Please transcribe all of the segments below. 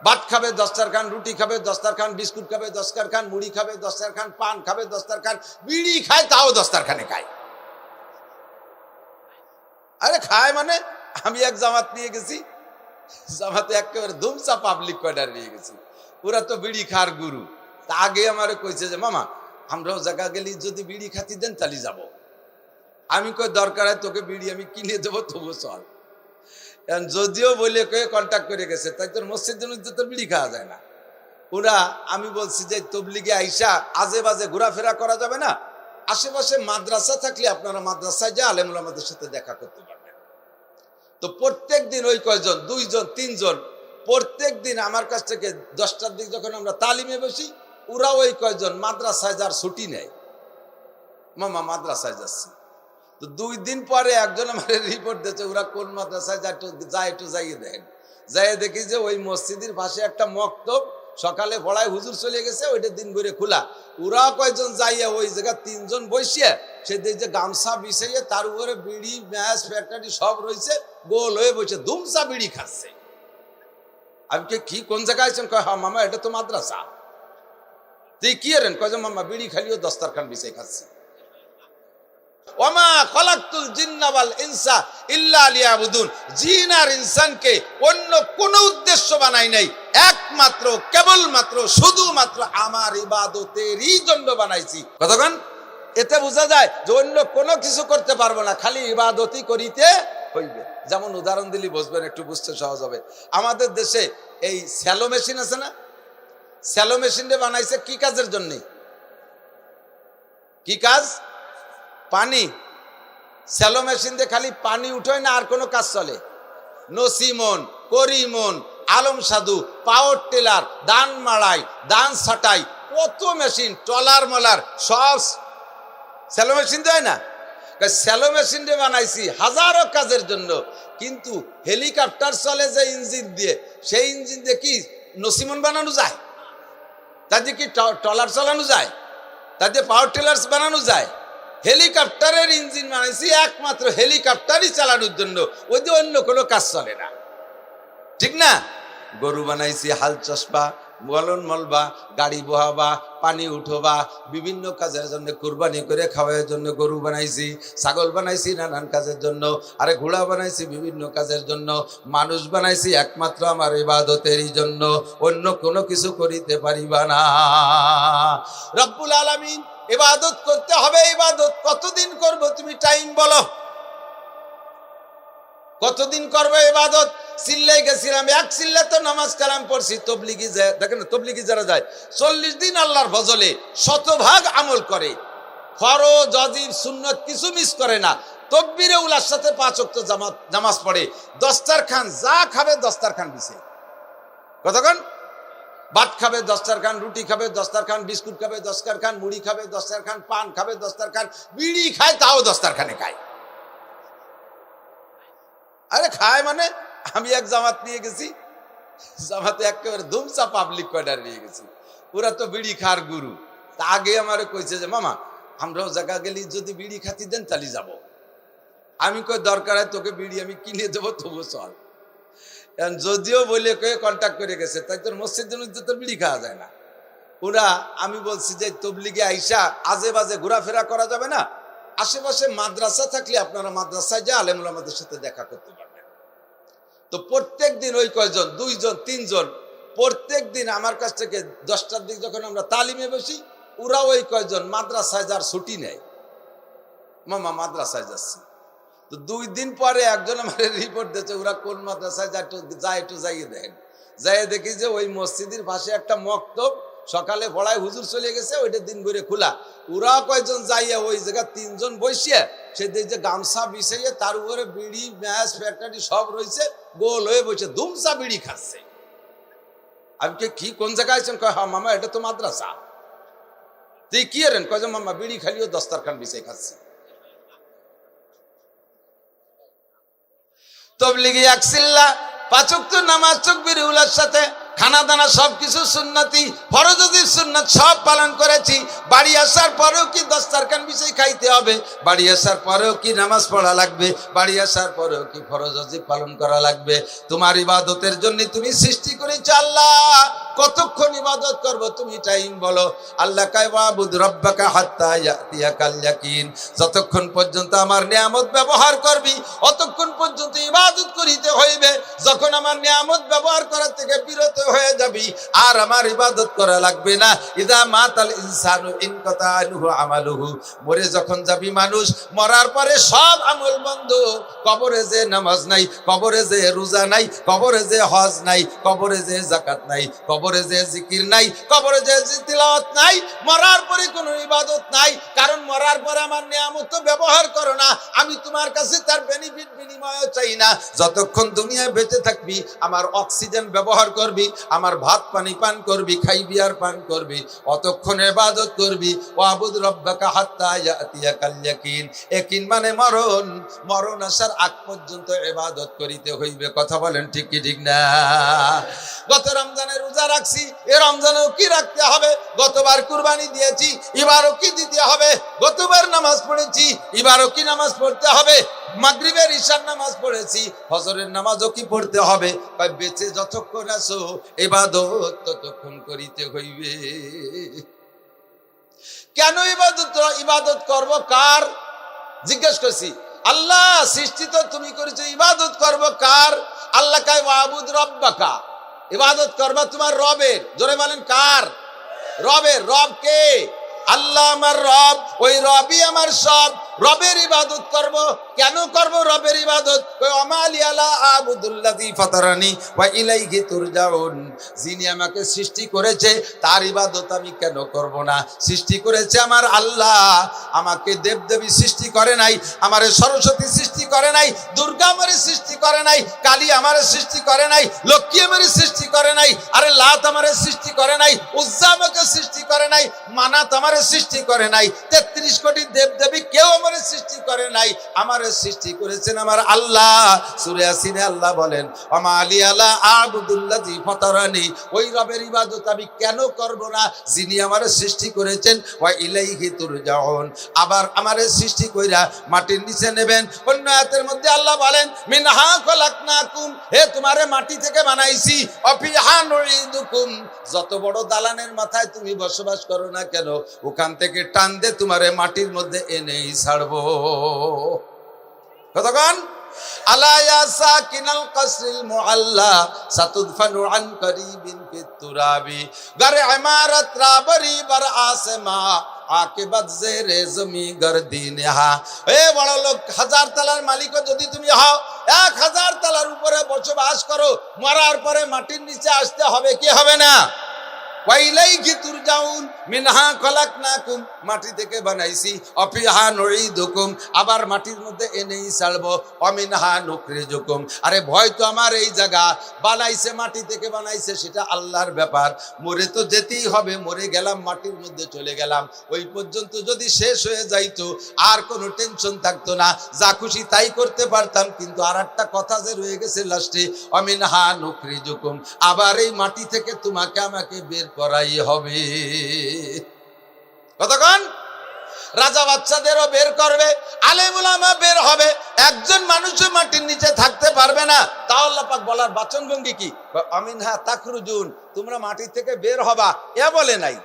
ভাত খাবে দস্তারখান, রুটি খাবে দস্তারখান, বিস্কুট খাবে দস্তারখান, মুড়ি খাবে দস্তারখান, পান খাবে দস্তারখান, বিড়ি খায় তাও দস্তারখানে খায়। আরে খায় মানে, আমি এক জামাত নিয়ে গেছি, জামাতে একেবারে ধুমসা পাবলিক কয়ডার নিয়ে গেছি, ওরা তো বিড়ি খার গুরু। তা আগে আমারে কইছে যে মামা আমরাও জায়গা গেলি যদি বিড়ি খাতি দেন তাহলে যাবো। আমি কই দরকার হয় তোকে বিড়ি আমি কিনে দেবো, তবু চল। যদিও বলে কয়ে কন্ট্যাক্ট করে গেছে, তাই তোর মসজিদের মধ্যে তো বিড়ি খাওয়া যায় না। ওরা, আমি বলছি যে তবলিগে আইসা আজে বাজে ঘোরাফেরা করা যাবে না, আশেপাশে মাদ্রাসা থাকলে আপনারা মাদ্রাসায় যা আলেম ওলামাদের সাথে দেখা করতে পারবেন। তো প্রত্যেক দিন ওই কয়জন, 2 জন 3 জন প্রত্যেক দিন আমার কাছ থেকে 10টার দিক যখন আমরা তালিমে বসি, ওরা ওই কয়জন মাদ্রাসায় যার ছুটি নেয়, মামা মাদ্রাসায় যাচ্ছি। তো 2 দিন পরে একজন আমার রিপোর্ট দিয়েছে ওরা কোন মাদ্রাসায় যায়, একটু যাইয়ে দেন। যাইয়ে দেখি যে ওই মসজিদের পাশে একটা মক্তব, সকালে পড়ায় হুজুর চলে গেছে, ওইটা দিন করে খোলা। ওরা কয়জন যাইয়া ওই জায়গা 3 জন বসিয়ে সে দেখছে গামছা বিছাইয়ে তার উপরে বিড়ি ম্যাচ ফ্যাক্টরি সব রয়েছে, গোল হয়ে বসে ধুমসা বিড়ি খাচ্ছে। আমি কি কোন জায়গায় আছেন? কয় হ্যাঁ মামা এটা তো মাদ্রাসা। তুই কি এরেন? কয় যে মামা বিড়ি খালিও দস্তারখান বিছাই খাচ্ছে। ওমা খলাকতুল জিন্না ওয়াল ইনসা ইল্লা লিয়াবুদুন, জিন আর ইনসানকে অন্য কোনো উদ্দেশ্য বানাই নাই, একমাত্র কেবলমাত্র শুধুমাত্র আমার ইবাদতেরই জন্য বানাইছি। কতক্ষণ এতে বোঝা যায় যে অন্য কোনো কিছু করতে পারবো না, খালি ইবাদতই করিতে হইবে। যেমন উদাহরণ দিলি বুঝবেন, একটু বুঝতে সহজ হবে। আমাদের দেশে এই স্যালো মেশিন আছে না, স্যালো মেশিনটা বানাইছে কি কাজের জন্য? কি কাজ? পানি। স্যালো মেশিন দিয়ে খালি পানি উঠোয় না, আর কোনো কাজ চলে? নসিমন, করিমন, আলম সাধু, পাওয়ার টেলার, ধান মাড়াই, ধান ছাটাই, কত মেশিন, টলার মলার সব স্যালো মেশিন দেয় না। স্যালো মেশিন দিয়ে বানাইছি হাজারো কাজের জন্য, কিন্তু হেলিকপ্টার চলে যে ইঞ্জিন দিয়ে, সেই ইঞ্জিন দিয়ে কি নসিমন বানানো যায়? তাদের কি টলার চালানো যায়? তাদের পাওয়ার টেলার বানানো যায়? হেলিকপ্টারের ইঞ্জিন বানাইছি একমাত্র হেলিকপ্টারই চালানোর জন্য, ওই দিয়ে অন্য কোনো কাজ চলে না, ঠিক না? গরু বানাইছি হাল চষবা, বলন মলবা, গাড়ি বহাবা, পানি উঠোবা, বিভিন্ন কাজের জন্য, কুরবানি করে খাওয়ার জন্য গরু বানাইছি, ছাগল বানাইছি নানান কাজের জন্য, আরে ঘোড়া বানাইছি বিভিন্ন কাজের জন্য, মানুষ বানাইছি একমাত্র আমার ইবাদতেরই জন্য, অন্য কোনো কিছু করিতে পারিবা না। রব্বুল আলামিন ইবাদত করতে হবে। ইবাদত কতদিন করব তুমি টাইম বলো? কতদিন করবে ইবাদত? চিল্লাই গেছিলাম, এক চিল্লা তো নামাজ কালাম পড়ছি। তবলিগি দেখেন, তবলিগি যারা যায় 40 দিন আল্লাহর ফজলে শতভাগ আমল করে, ফরজ ওয়াজিব সুন্নত কিছু মিস করে না, তাকবীরে উলার সাথে 5 ওয়াক্ত নামাজ পড়ে, দস্তারখান যা খাবে দস্তারখান দিছে। কতক্ষণ? ভাত খাবে দস্তারখান, রুটি খাবে দস্তারখান, বিস্কুট খাবে দস্তারখান, মুড়ি খাবে দস্তারখান, পান খাবে দস্তারখান, বিড়ি খায় তাও দস্তারখানে খায়। আরে খায় মানে, আমি এক জামাত নিয়ে গেছি, জামাতে একেবারে ধুমসা পাবলিক কয়ডার নিয়ে গেছি, ওরা তো বিড়ি খার গুরু। তা আগে আমারে কইছে যে মামা আমরাও জায়গা গেলি যদি বিড়ি খাতি দেন তাহলে যাবো। আমি কই দরকার হয় তোকে বিড়ি আমি কিনে দেবো, তবু চল। যদিও বলে কয়ে কন্ট্যাক্ট করে গেছে, তাই তোর মসজিদের মধ্যে তো বিড়ি খাওয়া যায় না। ওরা, আমি বলছি যে তবলিগে আইসা আজে বাজে ঘোরাফেরা করা যাবে না, আশেপাশে মাদ্রাসা থাকলে আপনারা মাদ্রাসায় যা আলেম ওলামাদের সাথে দেখা করতে পারবেন। তো প্রত্যেক দিন ওই কয়জন, 2 জন 3 জন প্রত্যেক দিন আমার কাছ থেকে 10টার দিক যখন আমরা তালিমে বসি, ওরা ওই কয়জন মাদ্রাসায় যার ছুটি নেয়, মামা মাদ্রাসায় যাচ্ছি। তো 2 দিন পরে একজন আমার রিপোর্ট দিয়েছে ওরা কোন মাদ্রাসায় যায়, একটু যাইয়ে দেন। যাইয়ে দেখি যে ওই মসজিদের পাশে একটা মক্তব, সকালে পড়ায় হুজুর চলে গেছে, ওইটা দিন করে খোলা। ওরা কয়জন যাইয়া ওই জায়গা 3 জন বসিয়ে সে দেখছে গামছা বিছাইয়ে তার উপরে বিড়ি ম্যাচ ফ্যাক্টরি সব রয়েছে, গোল হয়ে বসে ধুমসা বিড়ি খাচ্ছে। আমি কি কোন জায়গায় আছেন? কয় হ্যাঁ মামা এটা তো মাদ্রাসা। তুই কি এরেন? কয় যে মামা বিড়ি খালিও দস্তারখান বিছাই খাচ্ছে। তবলিগি এক চিল্লা 5 ওয়াক্ত নামাজ তাকবীরে উলার সাথে খানা দানা সবকিছু সুন্নতি, ফরজ সুন্নাত সব পালন করেছি। বাড়ি আসার পরেও কি দস্তারখান বিছাই খাইতে হবে? বাড়ি আসার পরেও কি নামাজ পড়া লাগবে? বাড়ি আসার পরেও কি ফরজ পালন করা লাগবে? তোমার ইবাদতের জন্য তুমি সৃষ্টি করেছো আল্লাহ, কতক্ষণ ইবাদত করব তুমি টাইম বলো। আল্লাহ কয় ওয়াবুদ রাব্বাকা হাত্তা ইয়াতিয়াকাল ইয়াকিন, যতক্ষণ পর্যন্ত আমার নিয়ামত ব্যবহার করবি অতক্ষণ পর্যন্ত ইবাদত করিতে হইবে। যখন আমার নিয়ামত ব্যবহার করা থেকে বিরত হয়ে যাবি আর আমার ইবাদত করা লাগবে না। ইদা মাতাল ইনসানু ইনকাতা আনহু আমালুহু, মরে যখন যাবি মানুষ, মরার পরে সব আমল বন্ধ। কবরে যে নামাজ নাই, কবরে যে রোজা নাই, কবরে যে হজ নাই, কবরে যে যাকাত নাই, কবরে যে জিকির নাই, কবরে যে তিলাওয়াত নাই, মরার পরে কোনো ইবাদত নাই। কারণ মরার পরে আমার নিয়ামত ব্যবহার করো না, আমি তোমার কাছে তার বেনিফিট বিনিময় চাই না। যতক্ষণ দুনিয়ায় বেঁচে থাকবি আমার অক্সিজেন ব্যবহার করবি, আমার ভাত পানি পান করবি, খাইবি আর পান করবি, অতক্ষণ ইবাদত করবি। ওয়াবুদ রাব্বাকা হাত্তা ইয়াতিয়াকাল ইয়াকিন, ইয়াকিন মানে মরণ, মরণ আসার আগ পর্যন্ত ইবাদত করিতে হইবে। কথা বলেন ঠিক কি ঠিক না? গত রমজানে রোজা রাখছি, এ রমজানেও কি রাখতে হবে? গতবার কুরবানি দিয়েছি, এবারও কি দিতে হবে? গতবার নামাজ পড়েছি, এবারও কি নামাজ পড়তে হবে? মাগরিবের ঈশার নামাজ পড়েছি, ফজরের নামাজও কি পড়তে হবে? বেঁচে যতক্ষণ আছো ইবাদত ততক্ষণ করিতে হইবে। কেন ইবাদত করব? কার? জিজ্ঞেস করছি। আল্লাহ সৃষ্টি তো তুমি করেছো, ইবাদত করব কার? আল্লাহ কয় ওয়াবুদ রাব্বাকা, ইবাদত করবা তোমার রবের। জোরে বলেন কার? রবের। রব কে? আল্লাহ আমার রব, ওই রবই আমার সব। রবের ইবাদত করব। কেন করব রবের ইবাদত? আমালি আলা আবুদুল্লাযী ফাতারানি ওয়া ইলাইহি তুরজাউন, যিনি আমাকে সৃষ্টি করেছে তার ইবাদত আমি কেন করব না? সৃষ্টি করেছে আমার আল্লাহ, আমাকে দেবদেবী সৃষ্টি করে নাই, আমারে সরস্বতী সৃষ্টি করে নাই, দুর্গা আমারে সৃষ্টি করে নাই, কালী আমারে সৃষ্টি করে নাই, লক্ষ্মী আমারে সৃষ্টি করে নাই, আরে লাত আমারে সৃষ্টি করে নাই, উজ্জা আমাকে সৃষ্টি করে নাই, মানাত আমারে সৃষ্টি করে নাই, 33 কোটি দেবদেবী কেউ আমারে সৃষ্টি করে নাই, আমারে সৃষ্টি করেছেন আমার আল্লাহ। সূরা ইয়াসিনে আল্লাহ বলেন আমালি আলা আবুদুল্লাযী ফাতারানি, ওই রবের ইবাদত আমি কেন করব না যিনি আমারে সৃষ্টি করেছেন। ওয়া ইলাইহি তুরজাউন, আবার আমারে সৃষ্টি কইরা মাটির নিচে নেবেন। অন্য আয়াতের মধ্যে আল্লাহ বলেন মিনহা খলাকনাকুম, হে তোমারে মাটি থেকে বানাইছি, অফিহা নুঈদুকুম, যত বড় দালানের মাথায় তুমি বসবাস করো না কেন ওখান থেকে টান দে তোমারে মাটির মধ্যে এনেই ছাড়বো। কতক্ষণ? আলা ইয়া সাকিনাল কসরিল মুআল্লা সাতুদফানু আন করিবিন ফিত তুরাবি, গারে ইমারত রাবরি বার আসমা আকিবাত জেরে জমি গরদিনহা। এ বড় লোক, 1000 তলার মালিক যদি তুমি হও, 1000 তলার উপরে বসবাস করো, মরার পরে মাটির নিচে আসতে হবে কি হবে না? ওয়াইলাইহি তুরজাউন, মিনহা খলাকনাকুম, মাটি থেকে বানাইছি, অফিহা নুঈদুকুম, আবার মাটির মধ্যে এনেই ছাড়বো, অমিনহা নুখরিজুকুম। আরে ভয় তো আমার এই জায়গা, বানাইছে মাটি থেকে বানাইছে সেটা আল্লাহর ব্যাপার, মরে তো যেতেই হবে, মরে গেলাম মাটির মধ্যে চলে গেলাম, ওই পর্যন্ত যদি শেষ হয়ে যাইতো আর কোনো টেনশন থাকতো না, যা খুশি তাই করতে পারতাম। কিন্তু আর একটা কথা যে রয়ে গেছে লাস্টে, অমিনহা নুখরিজুকুম, আবার এই মাটি থেকে তোমাকে আমাকে বের করাই হবে। কতক্ষণ? রাজা বাচ্চাদেরও বের করবে, আলেম উলামা বের হবে, একজন মানুষও মাটির নিচে থাকতে পারবে না। তাও আল্লাহ পাক বলার বাচনভঙ্গি কি? আমিনহা তাখরুজুন, তোমরা মাটি থেকে বের হবা, এ বলে নাই।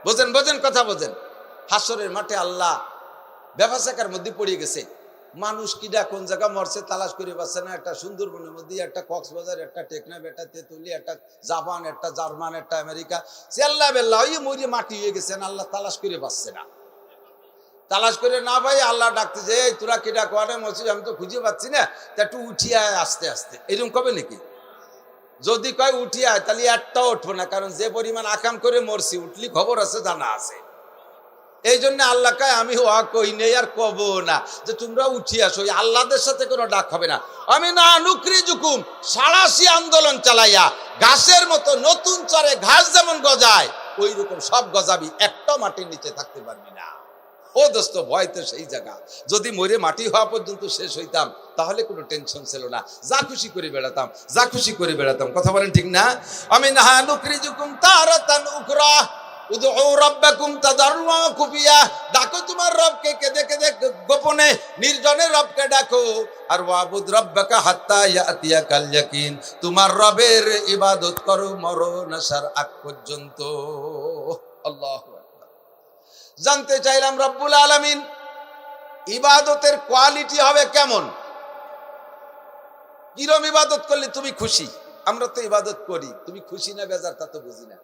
বোঝেন বোঝেন কথা বোঝেন। হাসরের মাঠে আল্লাহ ব্যবসাকার মধ্যে পড়ে গেছে, মানুষ কিডা কোন জায়গা মরছে তালাশ করে পাচ্ছে না। একটা সুন্দরবনের মধ্যে, একটা কক্সবাজার, একটা টেকনাফ, একটা তেতুলি, একটা জাপান, একটা জার্মান, একটা আমেরিকা, চেল্লা বেল্লা ওই মরি মাটি হয়ে গেছেন, আল্লাহ তালাশ করে পাচ্ছে না। তালাশ করে না ভাই আল্লাহ ডাকতেছে, এই তোরা কিডা কোয়ারে মরছিস, আমি তো খুঁজে পাচ্ছি না, তা একটু উঠিয়ে আয় আস্তে আস্তে। এরকম কবে নাকি? যদি কয় উঠিয়ে আয় তাহলে একটাও উঠবো না, কারণ যে পরিমাণ আকাম করে মরছি উঠলি খবর আছে, জানা আছে। এই জন্য আল্লাহ কয় আমি কই নেই আর কব না যে তোমরা উঠিয়ে আসো, আল্লাহদের সাথে কোনো ডাক হবে না। আমি না নুখরিজুকুম, সাড়াশি আন্দোলন চালাইয়া ঘাসের মতো নতুন চরে ঘাস যেমন গজায় ওই রকম সব গজাবি, একটা মাটির নিচে থাকতে পারবি না। ও দোস্ত, ভয় তো সেই জায়গা। যদি মরে মাটি হওয়া পর্যন্ত শেষ হইতাম তাহলে কোনো টেনশন ছিল না, যা খুশি করে বেড়াতাম, যা খুশি করে বেড়াতাম। কথা বলেন ঠিক না? আমি নাহা নুকরিজুকুম তারাতান উখরা উদউ রাব্বাকুম তাদাররুআ ওয়া খুফিয়া, ডাকো তোমার রবকে কেঁদে কেঁদে গোপনে, নির্জনে রবকে ডাকো। আর ওয়াবুদ রাব্বাকা হাত্তা ইয়াতিয়াকাল ইয়াকিন, তোমার রবের ইবাদত করো মরণ আসার আগ পর্যন্ত। আল্লাহু আকবার। জানতে চাইলাম রব্বুল আলামিন ইবাদতের কোয়ালিটি হবে কেমন, কিরম ইবাদত করলে তুমি খুশি। আমরা তো ইবাদত করি, তুমি খুশি না বেজার তা তো বুঝি না।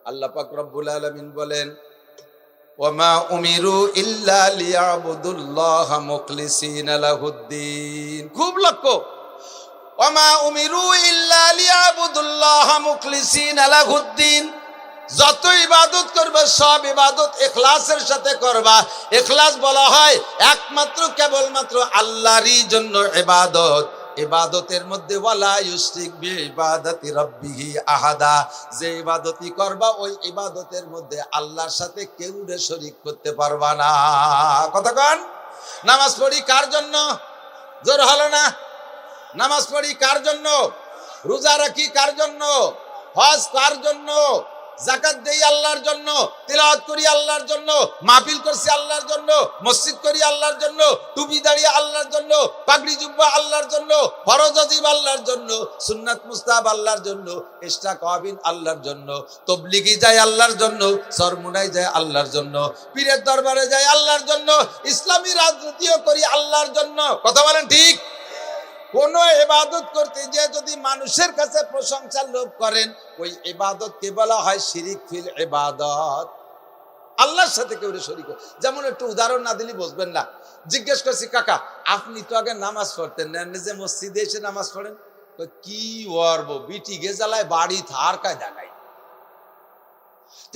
আল্লাহ পাক রব্বুল আলামিন বলেন, ওয়ামা উমিরু ইল্লা লিয়াবুদুল্লাহা মুখলিসিনা লাহুদ্দিন। খুব লক্ষ্য, ওয়ামা উমিরু ইল্লা লিয়াবুদুল্লাহা মুখলিসিনা লাহুদ্দিন। যত ইবাদত করবে সব ইবাদত ইখলাসের সাথে করবা। ইখলাস বলা হয় একমাত্র কেবলমাত্র আল্লাহরই জন্য ইবাদত। ইবাদতের মধ্যে ওয়ালা ইউশরিক বিইবাদাতি রাব্বিহি আহাদা, যে ইবাদতই করবা ওই ইবাদতের মধ্যে আল্লাহর সাথে কেউরে শরীক করতে পারবা না। কথা কন। নামাজ পড়ি কার জন্য? জোর হলো না। নামাজ পড়ি কার জন্য? রোজা রাখি কার জন্য? হজ কার জন্য? যাকাত দেই আল্লাহর জন্য, তিলাওয়াত করি আল্লাহর জন্য, মাহফিল করছি আল্লাহর জন্য, মসজিদ করি আল্লাহর জন্য, টুপি দাঁড়িয়ে আল্লাহর জন্য, পাগড়ি জুব্বা আল্লাহর জন্য, ফরজ ওয়াজিব আল্লাহর জন্য, সুন্নাত মুস্তাহাব আল্লাহর জন্য, ইশরাক ওয়াবিন আল্লাহর জন্য, তাবলীগি যায় আল্লাহর জন্য, সরমুনাই যায় আল্লাহর জন্য, পীরের দরবারে যায় আল্লাহর জন্য, ইসলামী রাজনীতিও করি আল্লাহর জন্য। কথা বলেন ঠিক? কোন ইবাদত করতে যে যদি মানুষের কাছে প্রশংসার লোভ করেন, ওই ইবাদতকে বলা হয় শিরিক ফিল ইবাদত। আল্লাহর সাথে কেউ শরীক। যেমন একটু উদাহরণ না দিলে বুঝবেন না। জিজ্ঞেস করছি, কাকা আপনি তো আগে নামাজ পড়তেন না, যে মসজিদে এসে নামাজ পড়েন? কি ওয়ারব বিটি গে জ্বালায় বাড়ি থার কায়দা নাই।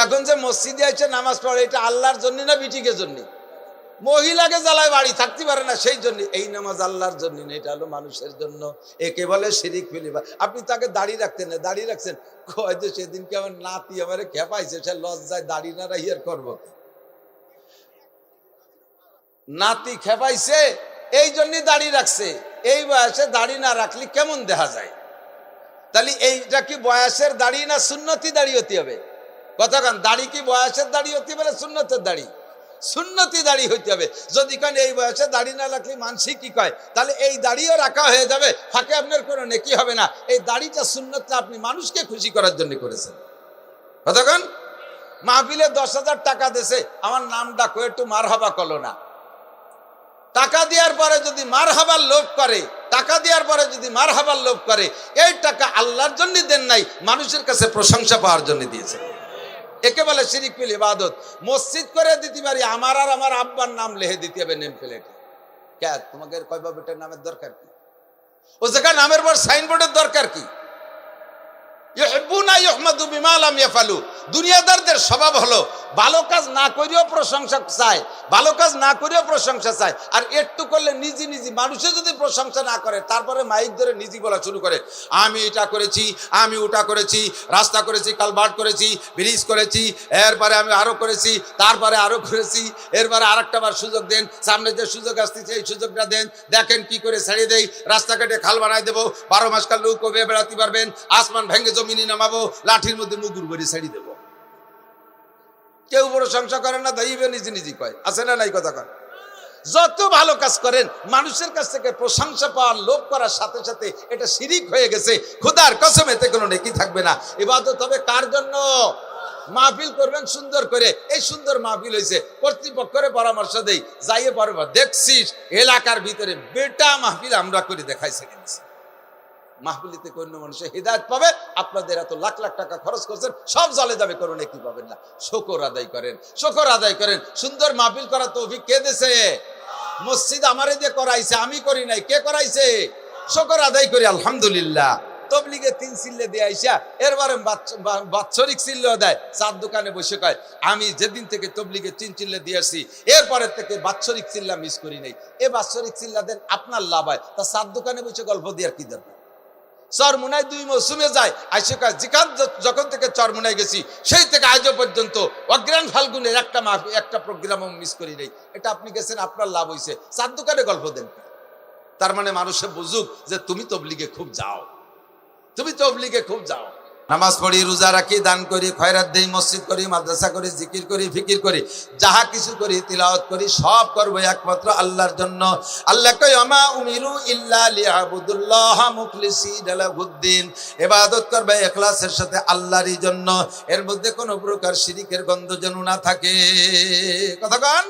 এখন যে মসজিদে এসে নামাজ পড়ে এটা আল্লাহর জন্য না বিটিকে জন্য? মহিলাকে জ্বালায় বাড়ি থাকতে পারে না, সেই জন্য। এই নামাজ আল্লাহর জন্য না, এটা হলো মানুষের জন্য। একে বলে শিরিক ফিলিবা। আপনি তাকে দাড়ি রাখতেন না, দাড়ি রাখছেন হয়তো সেদিনকে আমার নাতি আমার খেপাইছে, সে লজ্জায় দাড়ি না রাখি আর করবো। নাতি খেপাইছে এই জন্যই দাড়ি রাখছে। এই বয়সে দাড়ি না রাখলে কেমন দেখা যায়? তাহলে এইটা কি বয়সের দাড়ি না সুন্নতি দাড়ি হতে হবে? কথা কান, দাড়ি কি বয়সের দাড়ি হতে হবে না সুন্নতের দাড়ি? সুন্নতি দাড়ি হইতে হবে। যদি কান এই বয়সে দাড়ি না রাখলে মানসি কি কয়, তাহলে এই দাড়িও রাখা হয়ে যাবে, ফাঁকে আপনার কোনো নেকি হবে না। এই দাড়িটা সুন্নতটা আপনি মানুষকে খুশি করার জন্য করেছেন। কতক্ষণ মাহফিলে 10,000 টাকা দেশে আমার নাম ডাকো, একটু মারহাবা করলো না। টাকা দেওয়ার পরে যদি মারহাবার লোভ করে, টাকা দেওয়ার পরে যদি মারহাবার লোভ করে, এই টাকা আল্লাহর জন্য দেন নাই, মানুষের কাছে প্রশংসা পাওয়ার জন্য দিয়েছেন। একে বলে শিরিক ফিল ইবাদত। মসজিদ করে দিতে পারি, আমার আর আমার আব্বার নাম লিখে দিতে হবে নেম প্লেটে। কে তোমাকে কয় বাবুটার নামের দরকার কি? ও জায়গায় নামের পর সাইনবোর্ডের দরকার কি? ইউহিব্বুনা ইউহমাদু বিমা লাম ইয়াফালু। দুনিয়াদারদের স্বভাব হলো ভালো কাজ না করেও প্রশংসা চায়, ভালো কাজ না করেও প্রশংসা চায়। আর একটু করলে নিজে নিজে, মানুষে যদি প্রশংসা না করে তারপরে মাইক ধরে নিজে বলা শুরু করে, আমি এটা করেছি, আমি ওটা করেছি, রাস্তা করেছি, কালভার্ট করেছি, ব্রিজ করেছি, এরপরে আমি আরো করেছি, তারপরে আরো করেছি, এরপরে আরেকটা বার সুযোগ দেন, সামনে যে সুযোগ আসতেছে এই সুযোগটা দেন, দেখেন কি করে ছেড়ে দেই, রাস্তা কেটে খাল বানাই দেবো, 12 মাস কাল লোক কবে বেড়াতে পারবেন, আসমান ভেঙে জমিনে নামাবো, লাঠির মধ্যে মুগুর ভরে ছেড়ে দেবো। কেউ প্রশংসা করে না, দাইবে নিজে নিজে কয়। আছে না নাই কথা কন? যত ভালো কাজ করেন মানুষের কাছ থেকে প্রশংসা পাওয়ার লোভ করার সাথে সাথে এটা শিরিক হয়ে গেছে। খোদার কসম এতে কোনো নেকি থাকবে না। ইবাদত হবে কার জন্য? মাহফিল করবেন সুন্দর করে, এই সুন্দর মাহফিল হয়েছে, কর্তৃপক্ষের পরামর্শ দেই, যাইয়ে পারবো দেখছিস এলাকার ভিতরে বেটা মাহফিল আমরা করে দেখাইছে কিনছি। মাহফিলিতে কোন মানুষের হিদায়াত পাবে, আপনাদের এত লাখ লাখ টাকা খরচ করছেন সব জলে যাবে, কোনো নেকি পাবেন না। শুকর আদায় করেন, শুকর আদায় করেন। সুন্দর মাহফিল করার তৌফিক কে দিয়েছে? মসজিদ আমারে দিয়ে করাইছে, আমি করি নাই। কে করাইছে? শুকর আদায় করি আলহামদুলিল্লাহ। তবলিগে 3 চিল্লে দিয়ে আইসা এরবারে বাৎসরিক চিল্লেও দেয়। চার দোকানে বসে কয়, আমি যেদিন থেকে তবলিগে 3 চিল্লে দিয়ে আসছি এরপরের থেকে বাৎসরিক চিল্লা মিস করি নাই। এ বাৎসরিক চিল্লা দেন, আপনার লাভ হয়। তা চার দোকানে বসে গল্প দেওয়ার কি দরকার? চরমুনায় 2 মৌসুমে যায়, আইসে কয় যখন থেকে চরমুনায় গেছি সেই থেকে আজও পর্যন্ত অগ্রাণ ফাল্গুনের একটা প্রোগ্রামও মিস করি নাই। এটা আপনি গেছেন, আপনার লাভ হয়েছে, চার দোকানে গল্প দেন। তার মানে মানুষে বুঝুক যে তুমি তবলিগে খুব যাও, তুমি তবলিগে খুব যাও। নামাজ পড়ি, রোজা রাখি, দান করি, খয়রাত দেই, মসজিদ করি, মাদ্রাসা করি, জিকির করি, ফিকির করি, যাহা কিছু করি, তিলাওয়াত করি, সব করবো একমাত্র আল্লাহর জন্য। আল্লাহ কয় আমা উমিরু ইল্লা লিয়াবুদুল্লাহ মুখলিসিনা লাহুদ্দিন, ইবাদত করবে ইখলাসের সাথে আল্লাহরই জন্য, এর মধ্যে কোনো প্রকার শিরিকের গন্ধ যেন না থাকে। কথা কন।